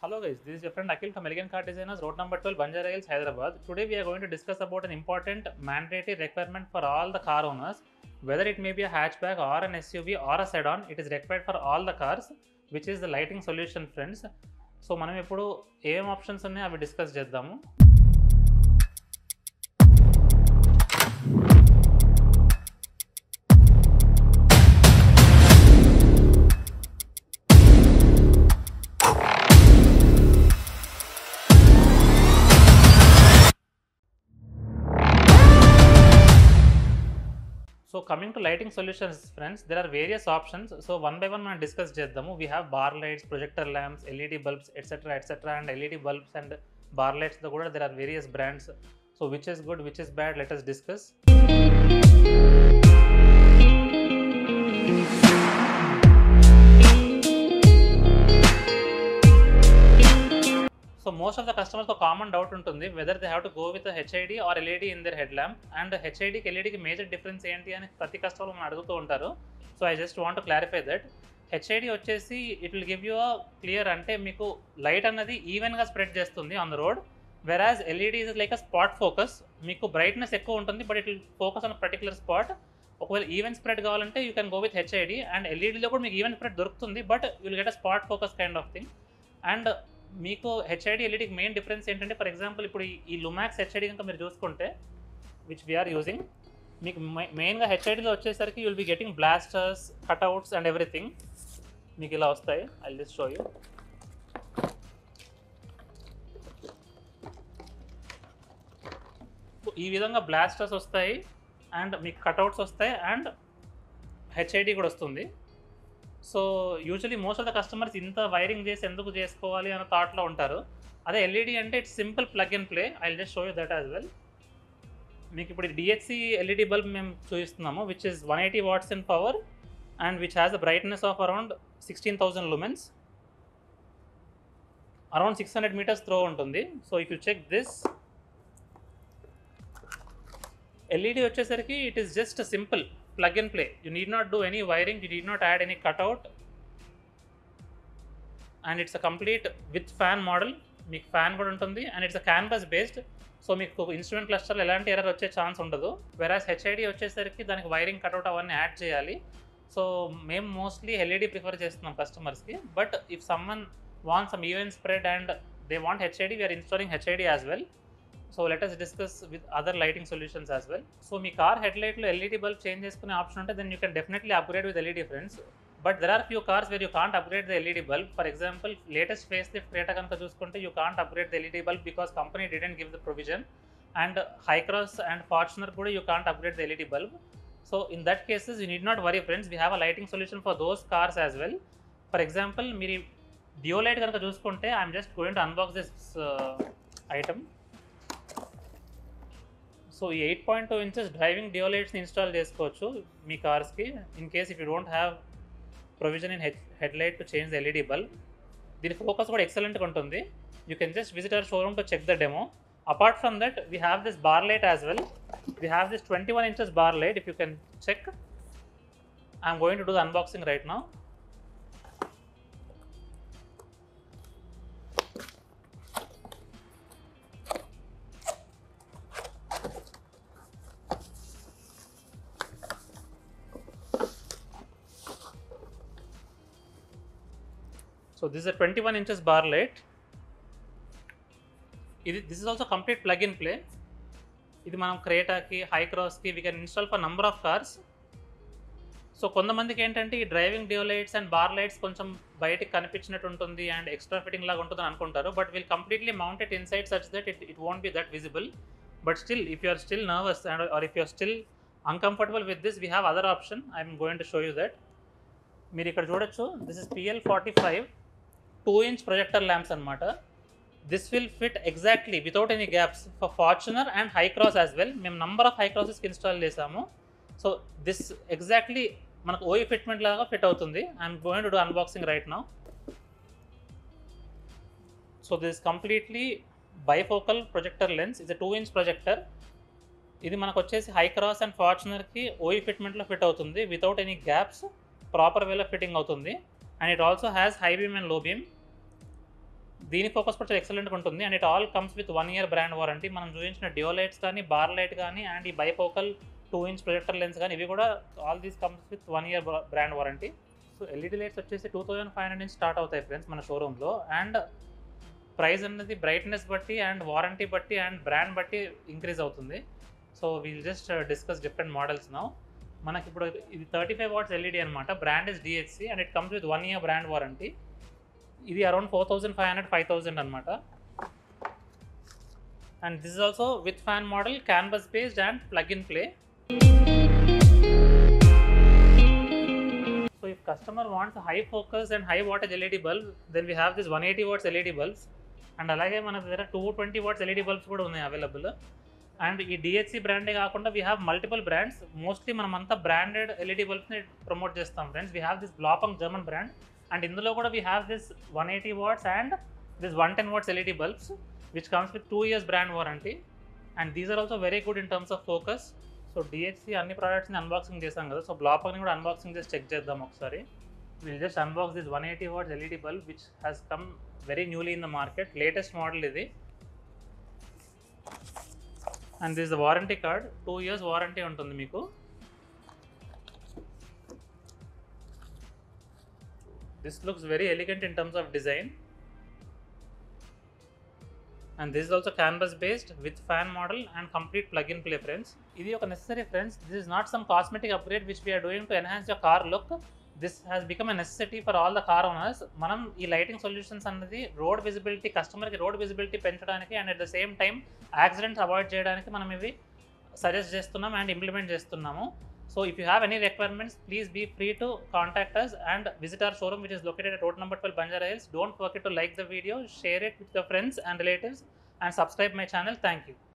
Hello guys, this is your friend Akhil from Elegant Car Designers, road number 12, Banjara Hills, Hyderabad. Today we are going to discuss about an important mandatory requirement for all the car owners. Whether it may be a hatchback or an SUV or a sedan, it is required for all the cars, which is the lighting solution, friends. So మనం ఇప్పుడు ఏం options ఉన్నాయో అవి discuss చేద్దాము. So coming to lighting solutions, friends, there are various options. So one by one మనం discuss చేద్దాము. We have bar lights, projector lamps, LED bulbs, etc. and LED bulbs and bar lights తో కూడా there are various brands. So which is good, which is bad, let us discuss. So most of the customers కు common doubt ఉంటుంది whether they have to go with a HID or LED in their headlamp, and HID కి LED కి major difference ఏంటి అని ప్రతి customer మనం అడుగుతూ ఉంటారు. So I just want to clarify that HID వచ్చేసి it will give you a clear, అంటే మీకు లైట్ అన్నది ఈవెన్గా స్ప్రెడ్ చేస్తుంది on the road, whereas LED is like a spot focus. మీకు బ్రైట్నెస్ ఎక్కువ ఉంటుంది but it will focus on particular spot. ఒకవేళ ఈవెన్ స్ప్రెడ్ కావాలంటే you can go with HID, and ఎల్ఈడీలో కూడా మీకు ఈవెన్ స్ప్రెడ్ దొరుకుతుంది but you will get a spot focus kind of thing. And మీకు HID ఎల్ఈడీకి మెయిన్ డిఫరెన్స్ ఏంటంటే, for example ఇప్పుడు ఈ లుమాక్స్ HID కనుక మీరు చూసుకుంటే విచ్ వీఆర్ యూజింగ్, మీకు మెయిన్గా HIDలో వచ్చేసరికి you will be getting blasters, cutouts and everything మీకు ఇలా వస్తాయి. I will just show you. ఈ విధంగా బ్లాస్టర్స్ వస్తాయి అండ్ మీకు కట్అవుట్స్ వస్తాయి అండ్ HID కూడా వస్తుంది. So usually most of the customers ఇంత వైరింగ్ చేసి ఎందుకు చేసుకోవాలి అన్న థాట్లో ఉంటారు. అదే ఎల్ఈడి అంటే it's simple plug and play. I will just show you that as well. మీకు ఇప్పుడు DHC ఎల్ఈడి బల్బ్ మేము చూపిస్తున్నాము, which is 180 watts in power and which has a brightness of around 16,000 lumens, around 600 meters throw ఉంటుంది. So if you check this LED వచ్చేసరికి it is just simple plug and play. You need not do any wiring, you need not add any cutout, and it's a complete with fan model. మీకు fan కూడా ఉంటుంది and it's a canbus based. So మీకు instrument క్లస్టర్లో ఎలాంటి error వచ్చే chance ఉండదు. Whereas HID వచ్చేసరికి దానికి వైరింగ్ కట్అవుట్ అవన్నీ యాడ్ చేయాలి. సో మేము మోస్ట్లీ ఎల్ఈడి ప్రిఫర్ చేస్తున్నాం కస్టమర్స్కి. But if someone want some even spread and they want HID, we're installing HID as well. So let us discuss with other lighting solutions as well. So మీ car హెడ్లైట్లో LED bulb change చేసుకునే option ఉంటే then you can definitely upgrade with LED, friends. But there are few cars where you can't upgrade the LED bulb. For example latest facelift Creta కనుక చూసుకుంటే you can't upgrade the LED bulb because company didn't give the provision. And Hycross and Fortuner కూడా you can't upgrade the LED bulb. So in that cases you need not worry, friends. We have a lighting solution for those cars as well. For example మీరు డియోలైట్ కనుక చూసుకుంటే I'm just going to unbox this item. So ఈ 8.2 inches driving డియోలైట్స్ని install చేసుకోవచ్చు మీ కార్స్కి, in case if you don't have provision in headlight to change the LED bulb. దీని ఫోకస్ కూడా ఎక్సలెంట్గా ఉంటుంది. You can just visit our showroom to check the demo. Apart from that we have this bar light as well. We have this 21 inches bar light. If you can check, I'm going to do the unboxing right now. So this is a 21 inches bar light. This is also complete plug and play. ఇది మనం క్రేటాకి, హైక్రాస్కి we can install for number of cars. So కొంతమందికి ఏంటంటే ఈ driving డియో lights and bar lights కొంచెం బయటికి కనిపించినట్టు ఉంటుంది అండ్ ఎక్స్ట్రా ఫిట్టింగ్ లాగా ఉంటుందని అనుకుంటారు. But will completely mount it inside such that it won't be that visible. But still if you are still nervous and or if you are still uncomfortable with this, we have other option. I'm going to show you that. మీరు ఇక్కడ చూడొచ్చు, this is PL45 2-inch projector lamps అనమాట. This will fit exactly without any gaps for Fortuner and Hycross as well. మేము number of హైక్రాసెస్కి install చేసాము. So this exactly మనకు OE fitment లాగా fit అవుతుంది. I'm going to do unboxing right now. So this completely bifocal projector lens. ఇది 2-inch projector. ఇది మనకు వచ్చేసి Hycross and ఫార్చునర్కి OE ఫిట్మెంట్లో fit అవుతుంది వితౌట్ ఎనీ గ్యాప్స్. ప్రాపర్ వేలో ఫిట్టింగ్ అవుతుంది. And it also has high beam and లో beam. దీని focus కూడా చాలా ఎక్సలెంట్గా ఉంటుంది and it all comes with 1 year brand warranty. మనం చూపించిన డియోలైట్స్ కానీ, బార్ లైట్ కానీ అండ్ ఈ బైఫోకల్ 2-inch ప్రొజెక్టర్ లెన్స్ కానీ ఇవి కూడా all these comes with 1 year brand warranty. So LED lights వచ్చేసి 2500 నుంచి స్టార్ట్ అవుతాయి ఫ్రెండ్స్ మన షోరూంలో. అండ్ ప్రైస్ అనేది బ్రైట్నెస్ బట్టి అండ్ వారంటీ బట్టి అండ్ బ్రాండ్ బట్టి ఇంక్రీజ్ అవుతుంది. So we'll just discuss different models now. మనకి ఇప్పుడు ఇది 35 watts ఎల్ఈడి అనమాట. Brand is DHC and it comes with 1 year brand warranty. ఇది అరౌండ్ 4500-5000 అనమాట. And this is also with fan model, canvas based and plug in play. So if customer wants a high focus and high wattage LED bulb, then we have this 180 watts LED bulbs. And అలాగే మన దగ్గర 220 watts LED bulbs కూడా ఉన్నాయి available. And ఈ DHC బ్రాండే కాకుండా we have multiple brands. Mostly మనం అంతా బ్రాండెడ్ ఎల్ఈడి బల్బ్స్ని ప్రమోట్ చేస్తాం friends. We have this Blaupunkt German brand and ఇందులో కూడా we have this 180 watts and this 110 watts LED bulbs which comes with 2 years brand warranty. And these are also very good in terms of focus. So DHC అన్ని ప్రోడక్ట్స్ని unboxing చేసాం కదా, so బ్లాపంగ్ని కూడా unboxing చేసి check చేద్దాం ఒకసారి. Will just unbox this 180 watts LED bulb which has come very newly in the market. Latest model ఇది. And this the warranty card, 2 years warranty ఉంటుంది మీకు. This looks very elegant in terms of design. And this is also canbus based with fan model and complete plug in play friends. ఇది ఒక necessary friends. This is not some cosmetic upgrade which we're doing to enhance your car look. This has become a necessity for all the car owners. మనం ఈ lighting solutions అన్నది road visibility, కస్టమర్కి road visibility పెంచడానికి and at the same time accidents avoid చేయడానికి మనం ఇవి suggest చేస్తున్నాం and implement చేస్తున్నాము. So if you have any requirements, please be free to contact us and visit our showroom which is located at road number 12 Banjara Hills. Don't forget to like the video, share it with your friends and relatives and subscribe my channel. Thank you.